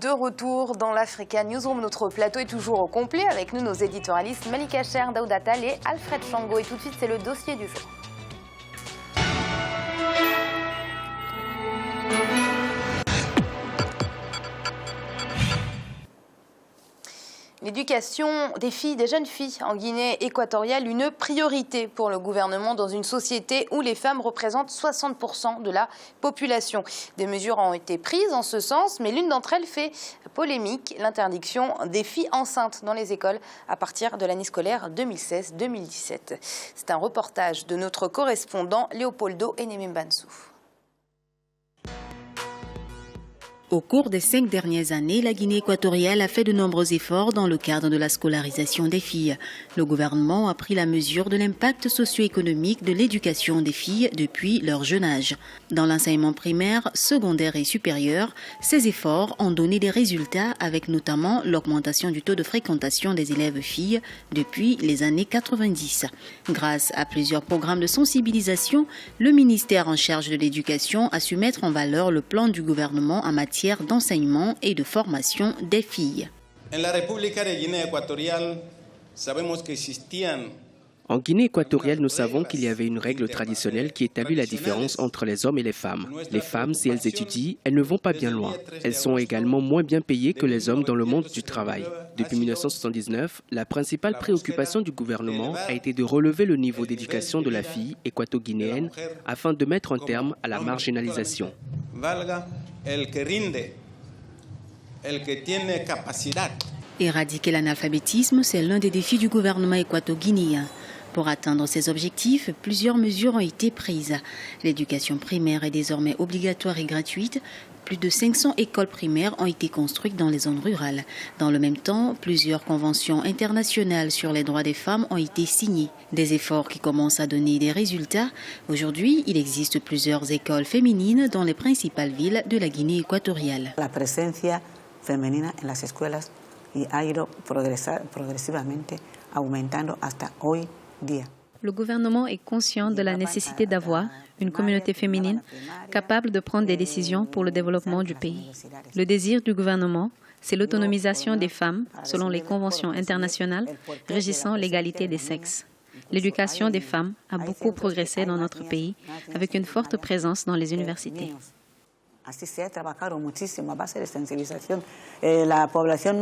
de retour dans l'Africa Newsroom. Notre plateau est toujours au complet. Avec nous, nos éditorialistes Malika Cher, Daouda Tal et Alfred Chango. Et tout de suite, c'est le dossier du jour. L'éducation des filles, des jeunes filles en Guinée équatoriale, une priorité pour le gouvernement dans une société où les femmes représentent 60% de la population. Des mesures ont été prises en ce sens, mais l'une d'entre elles fait polémique, l'interdiction des filles enceintes dans les écoles à partir de l'année scolaire 2016-2017. C'est un reportage de notre correspondant Léopoldo Enemembansou. Au cours des 5 dernières années, la Guinée équatoriale a fait de nombreux efforts dans le cadre de la scolarisation des filles. Le gouvernement a pris la mesure de l'impact socio-économique de l'éducation des filles depuis leur jeune âge. Dans l'enseignement primaire, secondaire et supérieur, ces efforts ont donné des résultats avec notamment l'augmentation du taux de fréquentation des élèves filles depuis les années 90. Grâce à plusieurs programmes de sensibilisation, le ministère en charge de l'éducation a su mettre en valeur le plan du gouvernement en matière d'enseignement et de formation des filles. En Guinée équatoriale, nous savons qu'il y avait une règle traditionnelle qui établit la différence entre les hommes et les femmes. Les femmes, si elles étudient, elles ne vont pas bien loin. Elles sont également moins bien payées que les hommes dans le monde du travail. Depuis 1979, la principale préoccupation du gouvernement a été de relever le niveau d'éducation de la fille équato-guinéenne afin de mettre un terme à la marginalisation. Éradiquer l'analphabétisme, c'est l'un des défis du gouvernement équato-guinéen. Pour atteindre ces objectifs, plusieurs mesures ont été prises. L'éducation primaire est désormais obligatoire et gratuite. Plus de 500 écoles primaires ont été construites dans les zones rurales. Dans le même temps, plusieurs conventions internationales sur les droits des femmes ont été signées. Des efforts qui commencent à donner des résultats. Aujourd'hui, il existe plusieurs écoles féminines dans les principales villes de la Guinée équatoriale. La presencia femenina en las escuelas ha ido progresivamente aumentando hasta hoy día. Le gouvernement est conscient de la nécessité d'avoir une communauté féminine capable de prendre des décisions pour le développement du pays. Le désir du gouvernement, c'est l'autonomisation des femmes selon les conventions internationales régissant l'égalité des sexes. L'éducation des femmes a beaucoup progressé dans notre pays avec une forte présence dans les universités. Así se ha trabajado muchísimo a base de sensibilización. La población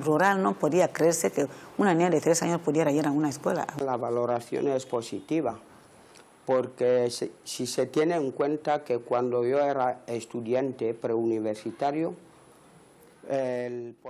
rural no podía creerse que una niña de 3 años pudiera ir a una escuela. La valoración es positiva, porque si se tiene en cuenta que cuando yo era estudiante preuniversitario,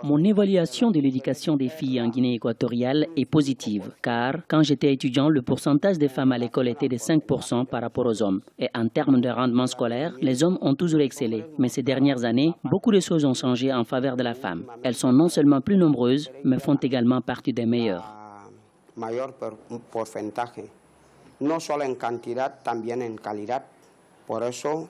Mon évaluation de l'éducation des filles en Guinée équatoriale est positive, car quand j'étais étudiant, le pourcentage des femmes à l'école était de 5% par rapport aux hommes. Et en termes de rendement scolaire, les hommes ont toujours excellé. Mais ces dernières années, beaucoup de choses ont changé en faveur de la femme. Elles sont non seulement plus nombreuses, mais font également partie des meilleures. Mayor porcentaje, no solo en cantidad, también en calidad. Por eso,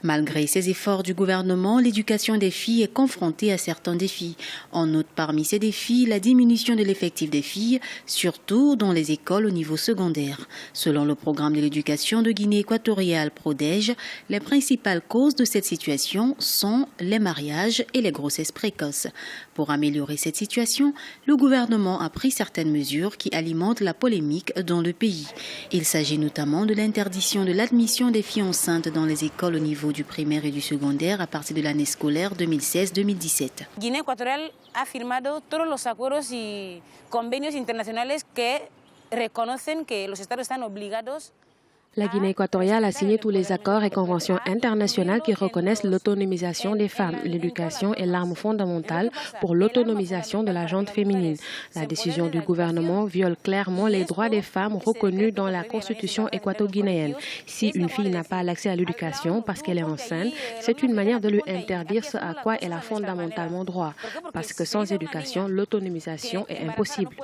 malgré ces efforts du gouvernement, l'éducation des filles est confrontée à certains défis. On note parmi ces défis la diminution de l'effectif des filles, surtout dans les écoles au niveau secondaire. Selon le programme de l'éducation de Guinée équatoriale PRODEJ, les principales causes de cette situation sont les mariages et les grossesses précoces. Pour améliorer cette situation, le gouvernement a pris certaines mesures qui alimentent la polémique dans le pays. Il s'agit notamment de l'interdiction de l'admission des filles enceintes dans les écoles au niveau du primaire et du secondaire à partir de l'année scolaire 2016-2017. Guinée équatoriale a firmado todos los acuerdos y convenios internacionales que reconocen que los estados están obligados. La Guinée équatoriale a signé tous les accords et conventions internationales qui reconnaissent l'autonomisation des femmes. L'éducation est l'arme fondamentale pour l'autonomisation de la gente féminine. La décision du gouvernement viole clairement les droits des femmes reconnus dans la constitution équato-guinéenne. Si une fille n'a pas l'accès à l'éducation parce qu'elle est enceinte, c'est une manière de lui interdire ce à quoi elle a fondamentalement droit. Parce que sans éducation, l'autonomisation est impossible.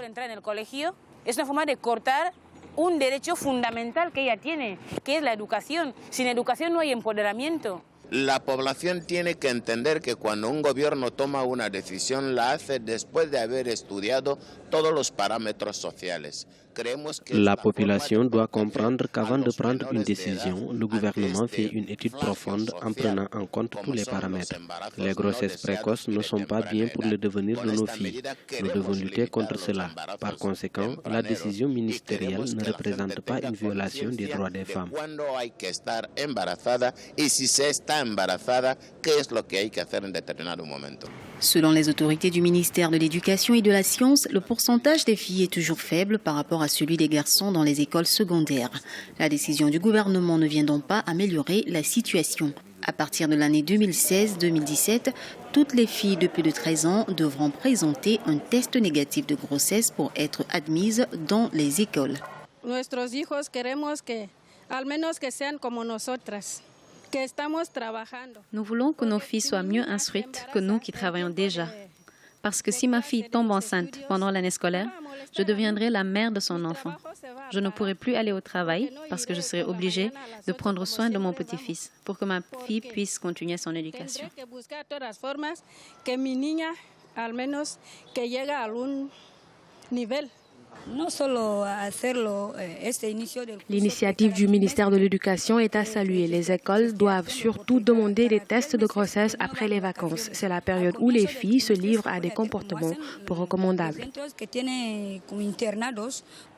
Un derecho fundamental que ella tiene, que es la educación. Sin educación no hay empoderamiento. La población tiene que entender que cuando un gobierno toma una decisión la hace después de haber estudiado todos los parámetros sociales, La population doit comprendre qu'avant de prendre une décision, le gouvernement fait une étude profonde en prenant en compte tous les paramètres. Les grossesses précoces ne sont pas bien pour le devenir de nos filles. Nous devons lutter contre cela. Par conséquent, la décision ministérielle ne représente pas une violation des droits des femmes. Selon les autorités du ministère de l'Éducation et de la Science, le pourcentage des filles est toujours faible par rapport à celui des garçons dans les écoles secondaires. La décision du gouvernement ne vient donc pas améliorer la situation. À partir de l'année 2016-2017, toutes les filles de plus de 13 ans devront présenter un test négatif de grossesse pour être admises dans les écoles. Nuestros hijos queremos que al menos que sean como nosotras. Nous voulons que nos filles soient mieux instruites que nous qui travaillons déjà. Parce que si ma fille tombe enceinte pendant l'année scolaire, je deviendrai la mère de son enfant. Je ne pourrai plus aller au travail parce que je serai obligée de prendre soin de mon petit-fils pour que ma fille puisse continuer son éducation. L'initiative du ministère de l'Éducation est à saluer. Les écoles doivent surtout demander des tests de grossesse après les vacances. C'est la période où les filles se livrent à des comportements peu recommandables.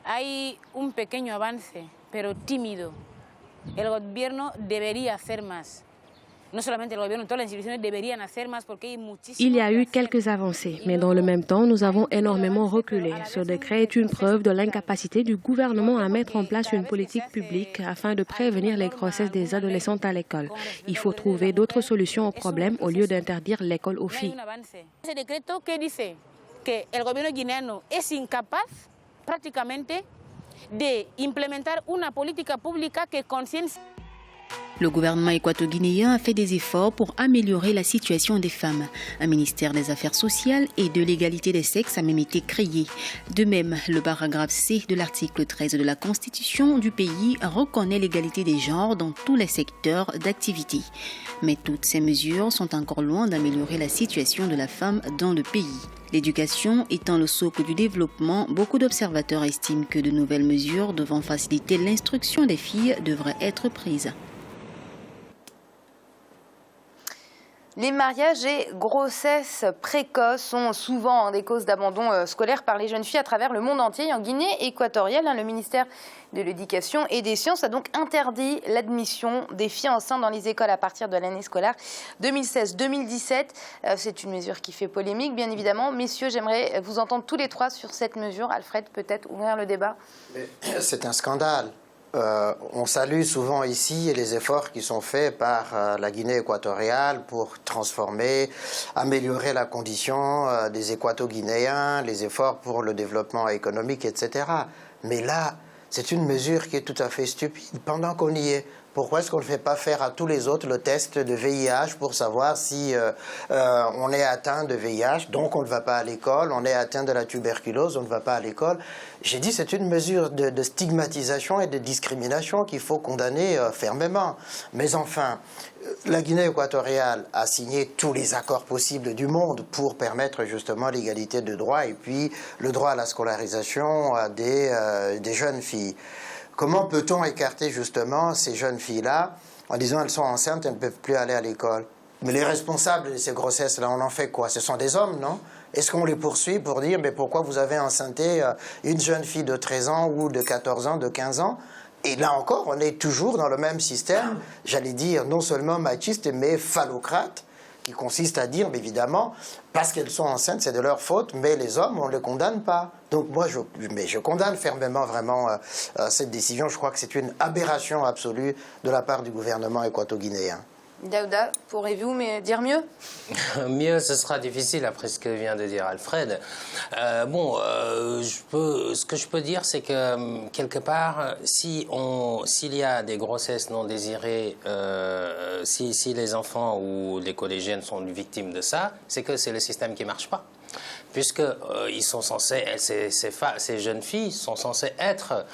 Hay un pequeño avance, pero tímido. El gobierno debería hacer más. Il y a eu quelques avancées, mais dans le même temps, nous avons énormément reculé. Ce décret est une preuve de l'incapacité du gouvernement à mettre en place une politique publique afin de prévenir les grossesses des adolescentes à l'école. Il faut trouver d'autres solutions au problème au lieu d'interdire l'école aux filles. Ce décret qui dit que le gouvernement guinéen est incapable, pratiquement, d'implémenter une politique publique qui consciencie. Le gouvernement équato-guinéen a fait des efforts pour améliorer la situation des femmes. Un ministère des Affaires sociales et de l'égalité des sexes a même été créé. De même, le paragraphe C de l'article 13 de la Constitution du pays reconnaît l'égalité des genres dans tous les secteurs d'activité. Mais toutes ces mesures sont encore loin d'améliorer la situation de la femme dans le pays. L'éducation étant le socle du développement, beaucoup d'observateurs estiment que de nouvelles mesures devant faciliter l'instruction des filles devraient être prises. Les mariages et grossesses précoces sont souvent des causes d'abandon scolaire par les jeunes filles à travers le monde entier. En Guinée équatoriale, le ministère de l'Éducation et des Sciences a donc interdit l'admission des filles enceintes dans les écoles à partir de l'année scolaire 2016-2017. C'est une mesure qui fait polémique, bien évidemment. Messieurs, j'aimerais vous entendre tous les trois sur cette mesure. Alfred, peut-être ouvrir le débat. C'est un scandale. On salue souvent ici les efforts qui sont faits par la Guinée équatoriale pour transformer, améliorer la condition des équato-guinéens, les efforts pour le développement économique, etc. Mais là, c'est une mesure qui est tout à fait stupide. Pendant qu'on y est, pourquoi est-ce qu'on ne fait pas faire à tous les autres le test de VIH pour savoir si on est atteint de VIH, donc on ne va pas à l'école, on est atteint de la tuberculose, on ne va pas à l'école. J'ai dit c'est une mesure de stigmatisation et de discrimination qu'il faut condamner fermement. Mais enfin, la Guinée équatoriale a signé tous les accords possibles du monde pour permettre justement l'égalité de droits et puis le droit à la scolarisation des jeunes filles. Comment peut-on écarter justement ces jeunes filles-là en disant elles sont enceintes, elles ne peuvent plus aller à l'école? Mais les responsables de ces grossesses-là, on en fait quoi? Ce sont des hommes, non? Est-ce qu'on les poursuit pour dire mais pourquoi vous avez enceinté une jeune fille de 13 ans ou de 14 ans, de 15 ans? Et là encore, on est toujours dans le même système, j'allais dire non seulement machiste, mais phallocrate, qui consiste à dire, évidemment, parce qu'elles sont enceintes, c'est de leur faute, mais les hommes, on ne les condamne pas. Donc moi, je condamne fermement vraiment cette décision. Je crois que c'est une aberration absolue de la part du gouvernement équato-guinéen. Daouda, pourrez-vous dire mieux? Mieux, ce sera difficile après ce que vient de dire Alfred. Ce que je peux dire, c'est que quelque part, s'il y a des grossesses non désirées, si les enfants ou les collégiennes sont victimes de ça, c'est que c'est le système qui ne marche pas. puisque ces jeunes filles sont censées être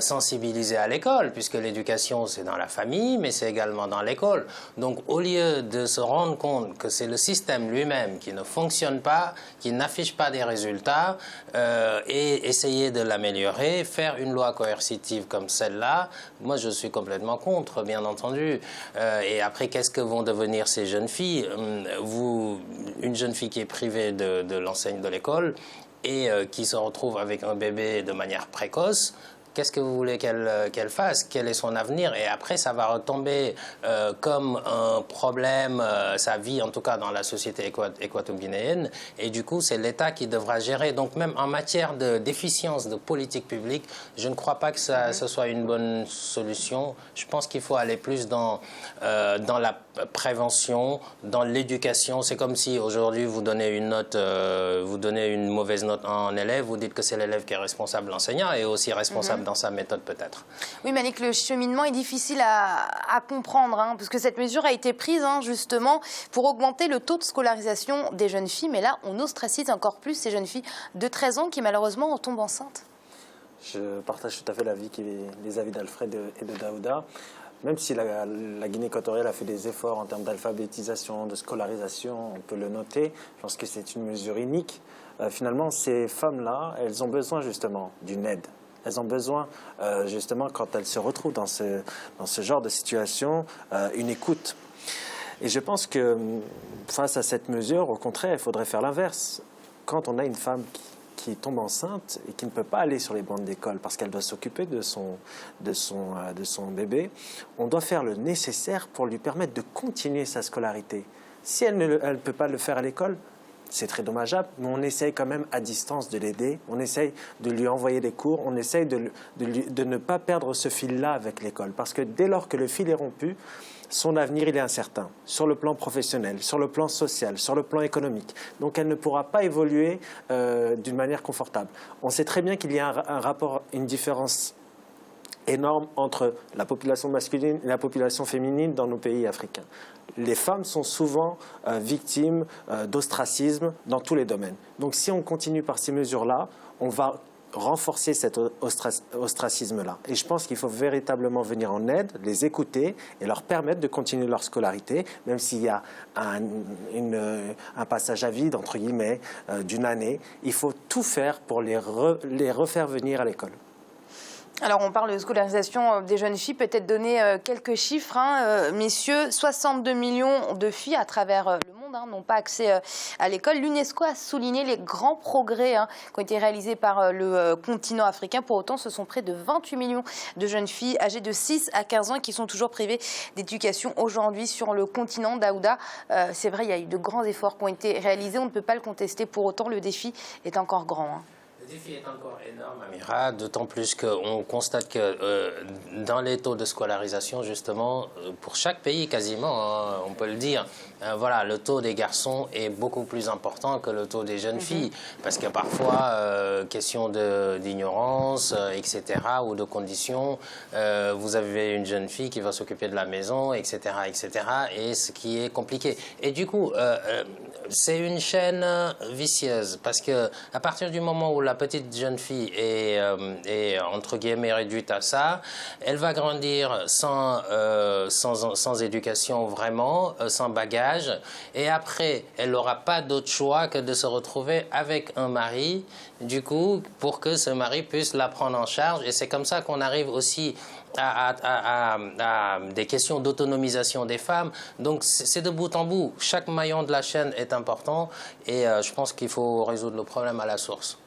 sensibilisées à l'école, puisque l'éducation c'est dans la famille, mais c'est également dans l'école. Donc au lieu de se rendre compte que c'est le système lui-même qui ne fonctionne pas, qui n'affiche pas des résultats, et essayer de l'améliorer, faire une loi coercitive comme celle-là, moi je suis complètement contre, bien entendu. Et après, qu'est-ce que vont devenir ces jeunes filles? Une jeune fille qui est privée de l'enseigne de l'école et qui se retrouve avec un bébé de manière précoce, qu'est-ce que vous voulez qu'elle fasse? Quel est son avenir? Et après, ça va retomber comme un problème, sa vie, en tout cas dans la société équato-guinéenne. Et du coup, c'est l'État qui devra gérer. Donc même en matière d'efficience de politique publique, je ne crois pas que ce soit une bonne solution. Je pense qu'il faut aller plus dans la prévention, dans l'éducation. C'est comme si aujourd'hui vous donnez une note, vous donnez une mauvaise note à un élève, vous dites que c'est l'élève qui est responsable, l'enseignant est aussi responsable dans sa méthode peut-être. Oui, Malik, le cheminement est difficile à comprendre, hein, parce que cette mesure a été prise justement pour augmenter le taux de scolarisation des jeunes filles, mais là on ostracise encore plus ces jeunes filles de 13 ans qui malheureusement en tombent enceintes. Je partage tout à fait les avis d'Alfred et de Daouda. Même si la Guinée équatoriale a fait des efforts en termes d'alphabétisation, de scolarisation, on peut le noter, je pense que c'est une mesure unique. Finalement, ces femmes-là, elles ont besoin justement d'une aide. Elles ont besoin, justement, quand elles se retrouvent dans ce genre de situation, une écoute. Et je pense que face à cette mesure, au contraire, il faudrait faire l'inverse. Quand on a une femme qui tombe enceinte et qui ne peut pas aller sur les bancs d'école parce qu'elle doit s'occuper de son bébé, on doit faire le nécessaire pour lui permettre de continuer sa scolarité. Si elle ne peut pas le faire à l'école, c'est très dommageable, mais on essaye quand même à distance de l'aider, on essaye de lui envoyer des cours, on essaye de ne pas perdre ce fil-là avec l'école. Parce que dès lors que le fil est rompu, son avenir il est incertain, sur le plan professionnel, sur le plan social, sur le plan économique. Donc elle ne pourra pas évoluer d'une manière confortable. On sait très bien qu'il y a un rapport, une différence énorme entre la population masculine et la population féminine dans nos pays africains. Les femmes sont souvent victimes d'ostracisme dans tous les domaines. Donc si on continue par ces mesures-là, on va renforcer cet ostracisme-là. Et je pense qu'il faut véritablement venir en aide, les écouter et leur permettre de continuer leur scolarité, même s'il y a un passage à vide, entre guillemets, d'une année. Il faut tout faire pour les refaire venir à l'école. Alors, on parle de scolarisation des jeunes filles, peut-être donner quelques chiffres, messieurs. 62 millions de filles à travers le monde n'ont pas accès à l'école. L'UNESCO a souligné les grands progrès qui ont été réalisés par le continent africain. Pour autant, ce sont près de 28 millions de jeunes filles âgées de 6 à 15 ans qui sont toujours privées d'éducation aujourd'hui sur le continent. Daouda, c'est vrai, il y a eu de grands efforts qui ont été réalisés. On ne peut pas le contester. Pour autant, le défi est encore grand. Le défi est encore énorme, Amira, d'autant plus qu'on constate que dans les taux de scolarisation, justement, pour chaque pays quasiment, on peut le dire, voilà, le taux des garçons est beaucoup plus important que le taux des jeunes filles. Parce que parfois, question d'ignorance, etc., ou de conditions, vous avez une jeune fille qui va s'occuper de la maison, etc., et ce qui est compliqué. Et du coup, c'est une chaîne vicieuse, parce que à partir du moment où la petite jeune fille est entre guillemets réduite à ça, elle va grandir sans éducation vraiment, sans bagage, et après elle n'aura pas d'autre choix que de se retrouver avec un mari, du coup, pour que ce mari puisse la prendre en charge. Et c'est comme ça qu'on arrive aussi à des questions d'autonomisation des femmes. Donc c'est de bout en bout. Chaque maillon de la chaîne est important, et je pense qu'il faut résoudre le problème à la source.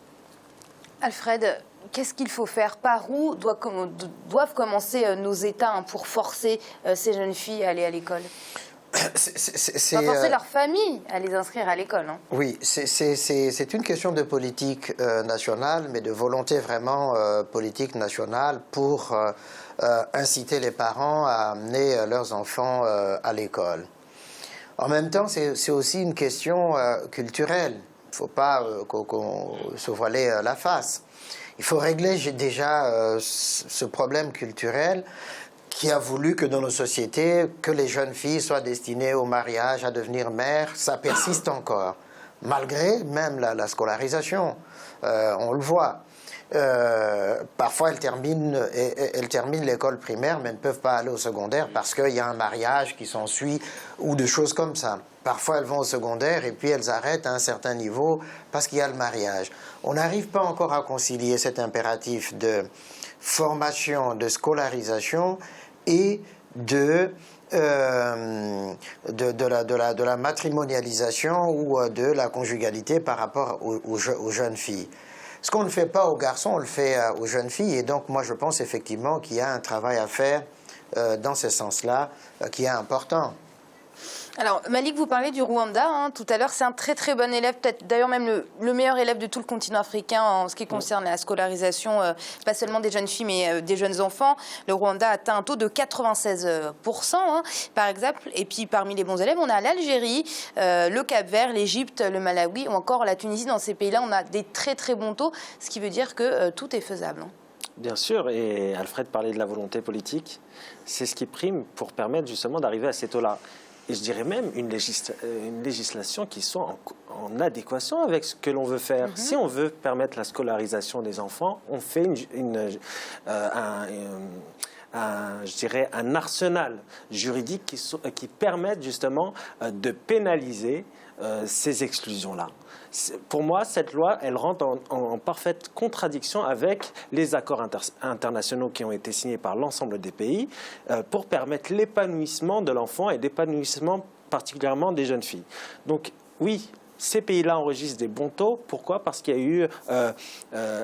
Alfred, qu'est-ce qu'il faut faire? Par où doivent commencer nos États pour forcer ces jeunes filles à aller à l'école? Forcer leur famille à les inscrire à l'école. Oui, c'est une question de politique nationale, mais de volonté vraiment politique nationale pour inciter les parents à amener leurs enfants à l'école. En même temps, c'est aussi une question culturelle. Il ne faut pas se voiler la face. Il faut régler déjà ce problème culturel qui a voulu que dans nos sociétés, que les jeunes filles soient destinées au mariage, à devenir mères. Ça persiste encore. malgré même la scolarisation. On le voit. Parfois, elles terminent l'école primaire, mais ne peuvent pas aller au secondaire parce qu'il y a un mariage qui s'ensuit ou des choses comme ça. Parfois, elles vont au secondaire et puis elles arrêtent à un certain niveau parce qu'il y a le mariage. On n'arrive pas encore à concilier cet impératif de formation, de scolarisation et de la matrimonialisation ou de la conjugalité par rapport aux jeunes filles. Ce qu'on ne fait pas aux garçons, on le fait aux jeunes filles. Et donc, moi, je pense effectivement qu'il y a un travail à faire dans ce sens-là qui est important. Alors, Malik, vous parlez du Rwanda tout à l'heure. C'est un très très bon élève, peut-être d'ailleurs même le meilleur élève de tout le continent africain en ce qui concerne la scolarisation, pas seulement des jeunes filles, mais des jeunes enfants. Le Rwanda a atteint un taux de 96%, par exemple. Et puis, parmi les bons élèves, on a l'Algérie, le Cap-Vert, l'Égypte, le Malawi ou encore la Tunisie. Dans ces pays-là, on a des très très bons taux, ce qui veut dire que tout est faisable. Bien sûr, et Alfred parlait de la volonté politique. C'est ce qui prime pour permettre justement d'arriver à ces taux-là. Et je dirais même une législation qui soit en adéquation avec ce que l'on veut faire. Si on veut permettre la scolarisation des enfants, on fait je dirais un arsenal juridique qui permette justement de pénaliser ces exclusions-là. Pour moi, cette loi, elle rentre en parfaite contradiction avec les accords internationaux qui ont été signés par l'ensemble des pays pour permettre l'épanouissement de l'enfant et l'épanouissement particulièrement des jeunes filles. Donc oui, ces pays-là enregistrent des bons taux. Pourquoi? Parce qu'il y a eu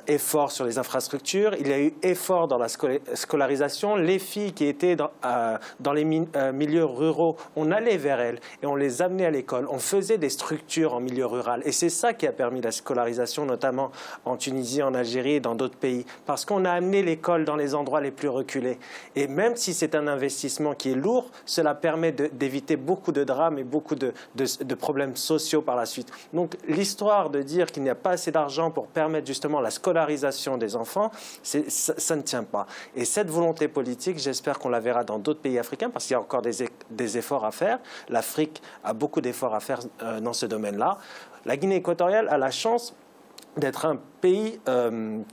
effort sur les infrastructures, il y a eu effort dans la scolarisation. Les filles qui étaient dans les milieux ruraux, on allait vers elles et on les amenait à l'école. On faisait des structures en milieu rural. Et c'est ça qui a permis la scolarisation, notamment en Tunisie, en Algérie et dans d'autres pays. Parce qu'on a amené l'école dans les endroits les plus reculés. Et même si c'est un investissement qui est lourd, cela permet d'éviter beaucoup de drames et beaucoup de problèmes sociaux par la suite. Donc l'histoire de dire qu'il n'y a pas assez d'argent pour permettre justement la scolarisation des enfants, ça ne tient pas. Et cette volonté politique, j'espère qu'on la verra dans d'autres pays africains parce qu'il y a encore des efforts à faire. L'Afrique a beaucoup d'efforts à faire dans ce domaine-là. La Guinée équatoriale a la chance d'être un pays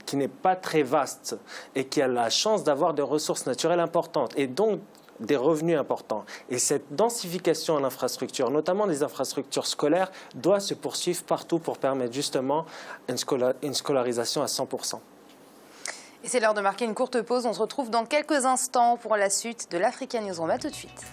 qui n'est pas très vaste et qui a la chance d'avoir des ressources naturelles importantes et donc des revenus importants. Et cette densification en infrastructures, notamment des infrastructures scolaires, doit se poursuivre partout pour permettre justement une scolarisation à 100%. Et c'est l'heure de marquer une courte pause. On se retrouve dans quelques instants pour la suite de l'Africa News. On va tout de suite.